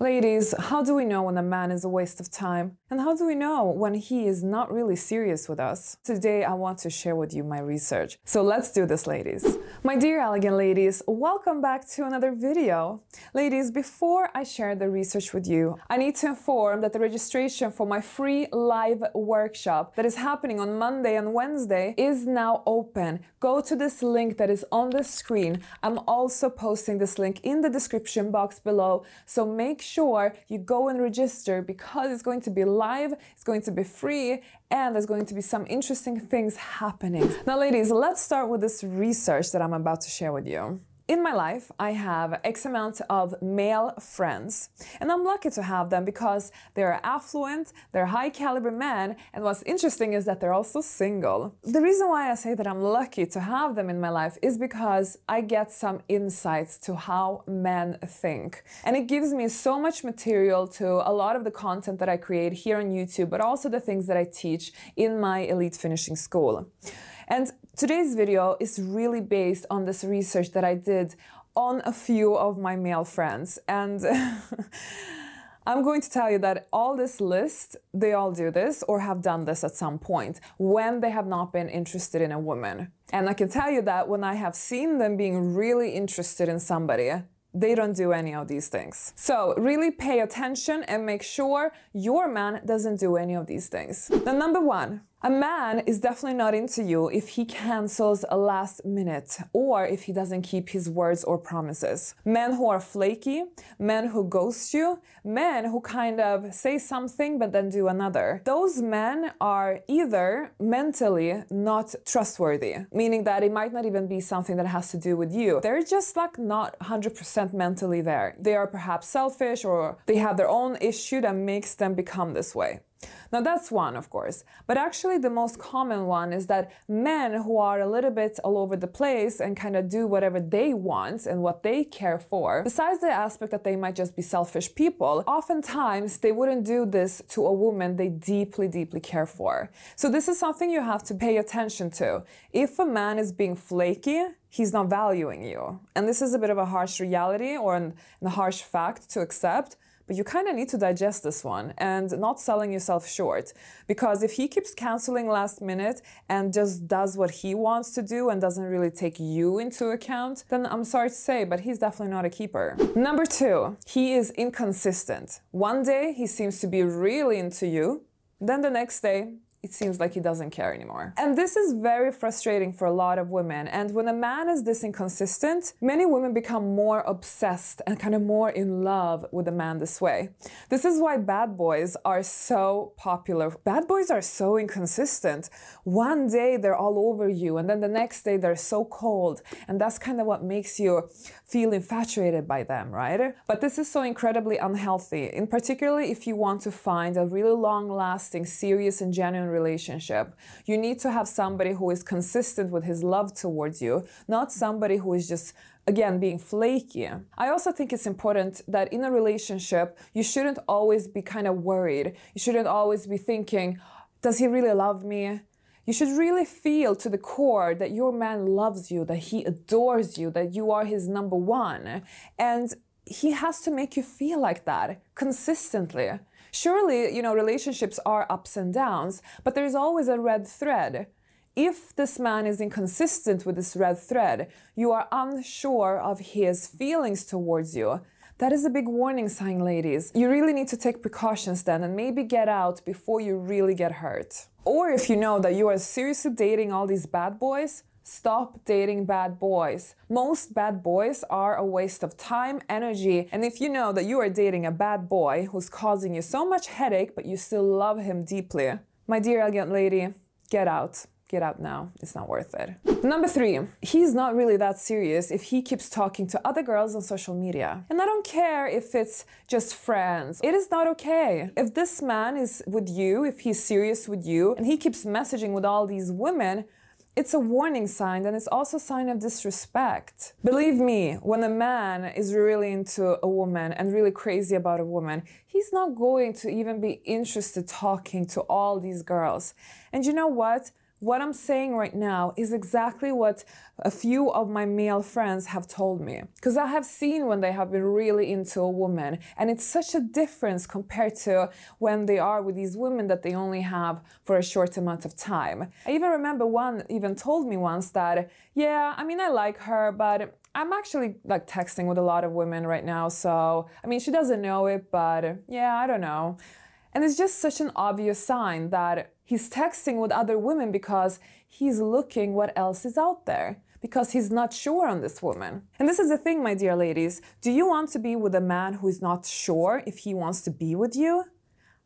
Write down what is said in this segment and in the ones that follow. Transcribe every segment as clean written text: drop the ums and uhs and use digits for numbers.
Ladies, how do we know when a man is a waste of time? And how do we know when he is not really serious with us? Today, I want to share with you my research. So let's do this, ladies. My dear elegant ladies, welcome back to another video. Ladies, before I share the research with you, I need to inform that the registration for my free live workshop that is happening on Monday and Wednesday is now open. Go to this link that is on the screen. I'm also posting this link in the description box below, so make sure you go and register because it's going to be live, it's going to be free, and there's going to be some interesting things happening. Now, ladies, let's start with this research that I'm about to share with you. In my life, I have X amount of male friends, and I'm lucky to have them because they're affluent, they're high caliber men, and what's interesting is that they're also single. The reason why I say that I'm lucky to have them in my life is because I get some insights to how men think. And it gives me so much material to a lot of the content that I create here on YouTube, but also the things that I teach in my Elite Finishing School. And today's video is really based on this research that I did on a few of my male friends. And I'm going to tell you that all this list, they all do this or have done this at some point when they have not been interested in a woman. And I can tell you that when I have seen them being really interested in somebody, they don't do any of these things. So really pay attention and make sure your man doesn't do any of these things. Now, number one, a man is definitely not into you if he cancels a last minute or if he doesn't keep his words or promises. Men who are flaky, men who ghost you, men who kind of say something but then do another. Those men are either mentally not trustworthy, meaning that it might not even be something that has to do with you. They're just like not 100% mentally there. They are perhaps selfish or they have their own issue that makes them become this way. Now that's one, of course, but actually the most common one is that men who are a little bit all over the place and kind of do whatever they want and what they care for, besides the aspect that they might just be selfish people, oftentimes they wouldn't do this to a woman they deeply, deeply care for. So this is something you have to pay attention to. If a man is being flaky, he's not valuing you. And this is a bit of a harsh reality or a harsh fact to accept. But you kind of need to digest this one and not selling yourself short. Because if he keeps canceling last minute and just does what he wants to do and doesn't really take you into account, then I'm sorry to say, but he's definitely not a keeper. Number two, he is inconsistent. One day he seems to be really into you, then the next day it seems like he doesn't care anymore. And this is very frustrating for a lot of women. And when a man is this inconsistent, many women become more obsessed and kind of more in love with a man this way. This is why bad boys are so popular. Bad boys are so inconsistent. One day they're all over you and then the next day they're so cold. And that's kind of what makes you feel infatuated by them, right? But this is so incredibly unhealthy, in particularly if you want to find a really long-lasting, serious and genuine relationship. You need to have somebody who is consistent with his love towards you, not somebody who is just, again, being flaky. I also think it's important that in a relationship, you shouldn't always be kind of worried. You shouldn't always be thinking, does he really love me? You should really feel to the core that your man loves you, that he adores you, that you are his number one. And he has to make you feel like that consistently. Surely, relationships are ups and downs, but there's always a red thread. If this man is inconsistent with this red thread, you are unsure of his feelings towards you. That is a big warning sign, ladies. You really need to take precautions then and maybe get out before you really get hurt. Or if you know that you are seriously dating all these bad boys, stop dating bad boys. Most bad boys are a waste of time, energy, and if you know that you are dating a bad boy who's causing you so much headache but you still love him deeply, my dear elegant lady, get out. Get out now. It's not worth it. Number three, he's not really that serious if he keeps talking to other girls on social media. And I don't care if it's just friends. It is not okay. If this man is with you, if he's serious with you, and he keeps messaging with all these women, it's a warning sign, and it's also a sign of disrespect. Believe me, when a man is really into a woman and really crazy about a woman, he's not going to even be interested talking to all these girls. And you know what? what I'm saying right now is exactly what a few of my male friends have told me. Because I have seen when they have been really into a woman, and it's such a difference compared to when they are with these women that they only have for a short amount of time. I even remember one even told me once that, yeah, I mean, I like her, but I'm actually like texting with a lot of women right now, so, I mean, she doesn't know it, but yeah, I don't know. And it's just such an obvious sign that he's texting with other women because he's looking what else is out there, because he's not sure on this woman. And this is the thing, my dear ladies. Do you want to be with a man who is not sure if he wants to be with you?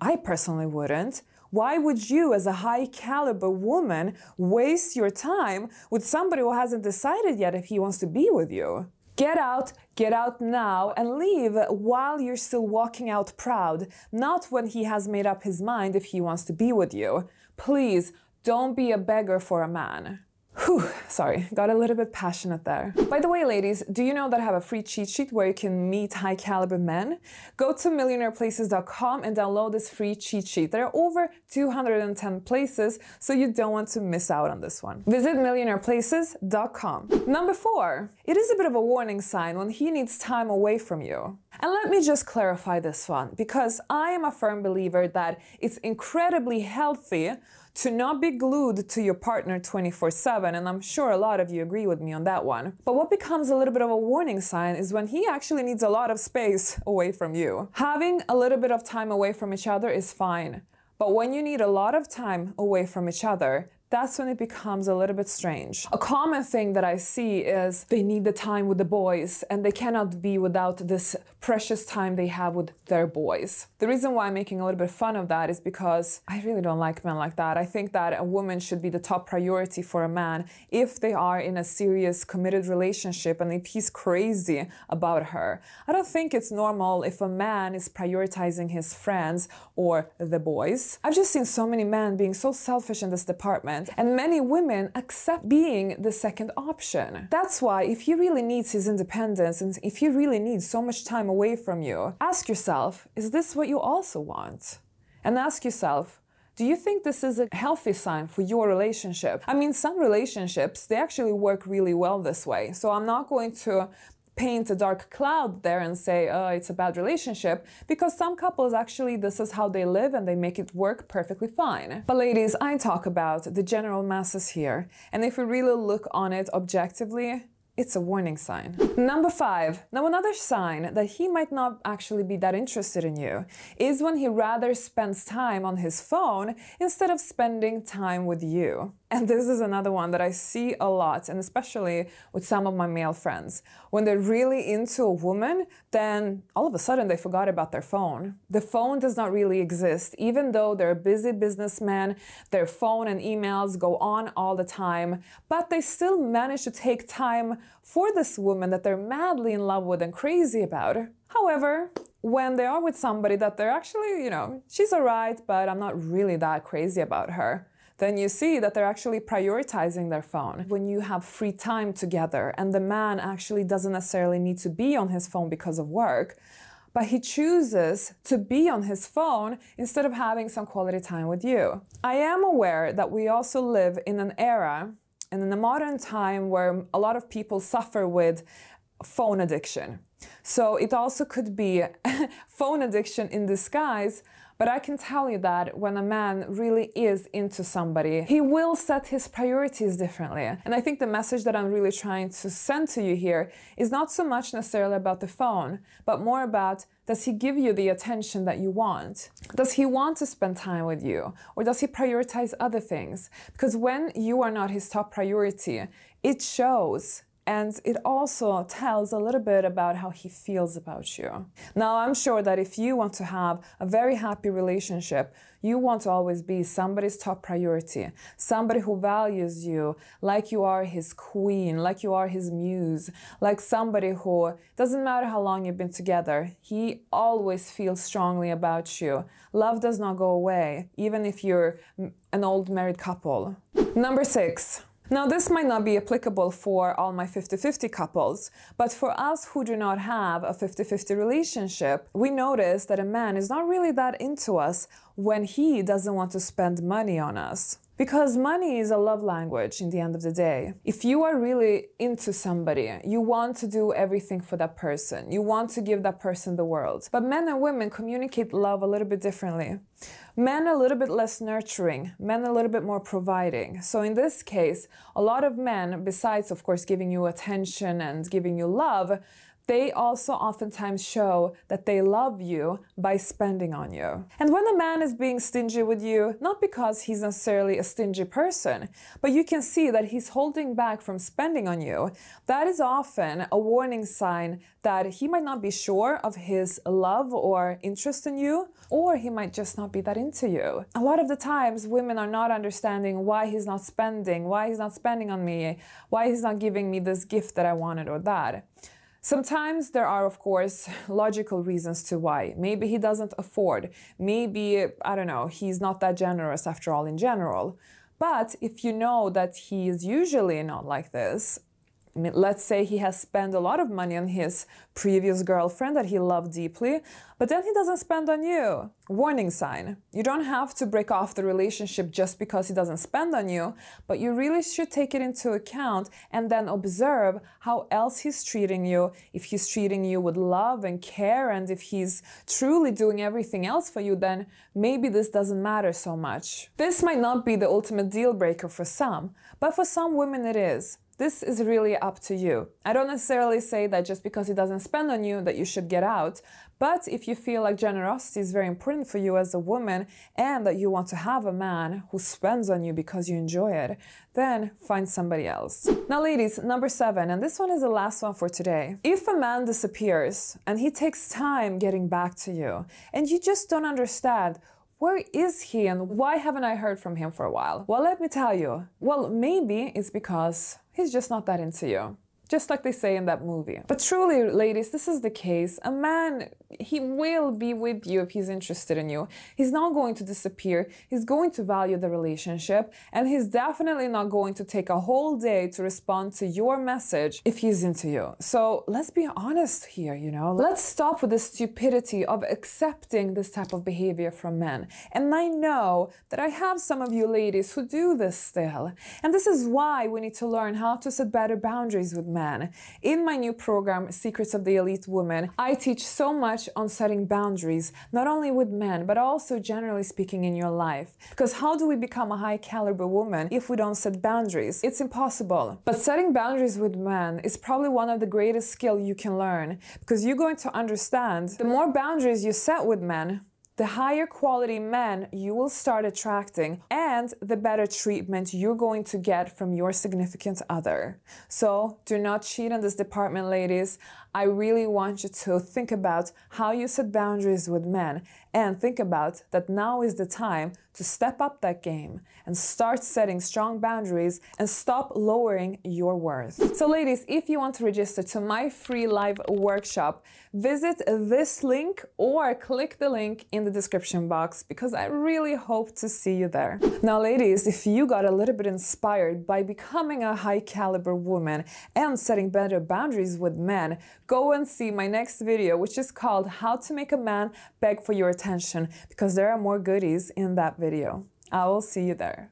I personally wouldn't. Why would you, as a high caliber woman, waste your time with somebody who hasn't decided yet if he wants to be with you? Get out now and leave while you're still walking out proud, not when he has made up his mind if he wants to be with you. Please, don't be a beggar for a man. Whew, sorry, got a little bit passionate there. By the way, ladies, do you know that I have a free cheat sheet where you can meet high caliber men? Go to millionaireplaces.com and download this free cheat sheet. There are over 210 places, so you don't want to miss out on this one. Visit millionaireplaces.com. Number 4, it is a bit of a warning sign when he needs time away from you. And let me just clarify this one, because I am a firm believer that it's incredibly healthy to not be glued to your partner 24/7, and I'm sure a lot of you agree with me on that one. But what becomes a little bit of a warning sign is when he actually needs a lot of space away from you. Having a little bit of time away from each other is fine, but when you need a lot of time away from each other, that's when it becomes a little bit strange. A common thing that I see is they need the time with the boys and they cannot be without this precious time they have with their boys. The reason why I'm making a little bit fun of that is because I really don't like men like that. I think that a woman should be the top priority for a man if they are in a serious, committed relationship and if he's crazy about her. I don't think it's normal if a man is prioritizing his friends or the boys. I've just seen so many men being so selfish in this department, and many women accept being the second option. That's why if he really needs his independence and if he really needs so much time away from you, ask yourself, is this what you also want? And ask yourself, do you think this is a healthy sign for your relationship? I mean, some relationships, they actually work really well this way. So I'm not going to paint a dark cloud there and say, oh, it's a bad relationship, because some couples actually, this is how they live and they make it work perfectly fine. But ladies, I talk about the general masses here, and if we really look on it objectively, it's a warning sign. Number 5. Now, another sign that he might not actually be that interested in you is when he rather spends time on his phone instead of spending time with you. And this is another one that I see a lot, and especially with some of my male friends. When they're really into a woman, then all of a sudden they forgot about their phone. The phone does not really exist. Even though they're a busy businessman, their phone and emails go on all the time, but they still manage to take time for this woman that they're madly in love with and crazy about. However, when they are with somebody that they're actually, she's alright, but I'm not really that crazy about her, then you see that they're actually prioritizing their phone. When you have free time together and the man actually doesn't necessarily need to be on his phone because of work, but he chooses to be on his phone instead of having some quality time with you. I am aware that we also live in an era and in a modern time where a lot of people suffer with phone addiction. So it also could be phone addiction in disguise. But I can tell you that when a man really is into somebody, he will set his priorities differently. And I think the message that I'm really trying to send to you here is not so much necessarily about the phone, but more about, does he give you the attention that you want? Does he want to spend time with you? Or does he prioritize other things? Because when you are not his top priority, it shows. And it also tells a little bit about how he feels about you. Now, I'm sure that if you want to have a very happy relationship, you want to always be somebody's top priority, somebody who values you like you are his queen, like you are his muse, like somebody who, doesn't matter how long you've been together, he always feels strongly about you. Love does not go away, even if you're an old married couple. Number 6. Now, this might not be applicable for all my 50-50 couples, but for us who do not have a 50-50 relationship, we notice that a man is not really that into us when he doesn't want to spend money on us. Because money is a love language in the end of the day. If you are really into somebody, you want to do everything for that person. You want to give that person the world. But men and women communicate love a little bit differently. Men a little bit less nurturing, men a little bit more providing. So in this case, a lot of men, besides of course giving you attention and giving you love, they also oftentimes show that they love you by spending on you. And when a man is being stingy with you, not because he's necessarily a stingy person, but you can see that he's holding back from spending on you, that is often a warning sign that he might not be sure of his love or interest in you, or he might just not be that into you. A lot of the times, women are not understanding why he's not spending on me, why he's not giving me this gift that I wanted or that. Sometimes there are, of course, logical reasons to why. Maybe he doesn't afford. Maybe, I don't know, he's not that generous after all in general. But if you know that he is usually not like this, I mean, let's say he has spent a lot of money on his previous girlfriend that he loved deeply, but then he doesn't spend on you. Warning sign. You don't have to break off the relationship just because he doesn't spend on you, but you really should take it into account and then observe how else he's treating you, if he's treating you with love and care, and if he's truly doing everything else for you, then maybe this doesn't matter so much. This might not be the ultimate deal breaker for some, but for some women it is. This is really up to you. I don't necessarily say that just because he doesn't spend on you that you should get out, but if you feel like generosity is very important for you as a woman and that you want to have a man who spends on you because you enjoy it, then find somebody else. Now ladies, number 7, and this one is the last one for today. If a man disappears and he takes time getting back to you and you just don't understand, where is he and why haven't I heard from him for a while? Well, let me tell you. Well, maybe it's because he's just not that into you. Just like they say in that movie. But truly, ladies, this is the case. A man, he will be with you if he's interested in you. He's not going to disappear. He's going to value the relationship. And he's definitely not going to take a whole day to respond to your message if he's into you. So let's be honest here, you know. Let's stop with the stupidity of accepting this type of behavior from men. And I know that I have some of you ladies who do this still. And this is why we need to learn how to set better boundaries with men. In my new program, Secrets of the Elite Woman, I teach so much on setting boundaries, not only with men, but also generally speaking in your life. Because how do we become a high caliber woman if we don't set boundaries? It's impossible. But setting boundaries with men is probably one of the greatest skills you can learn, because you're going to understand the more boundaries you set with men, the higher quality men you will start attracting and the better treatment you're going to get from your significant other. So do not cheat in this department, ladies. I really want you to think about how you set boundaries with men and think about that now is the time to step up that game and start setting strong boundaries and stop lowering your worth. So ladies, if you want to register to my free live workshop, visit this link or click the link in the description box because I really hope to see you there. Now ladies, if you got a little bit inspired by becoming a high caliber woman and setting better boundaries with men, go and see my next video, which is called How to Make a Man Beg for Your Attention, because there are more goodies in that video. I will see you there.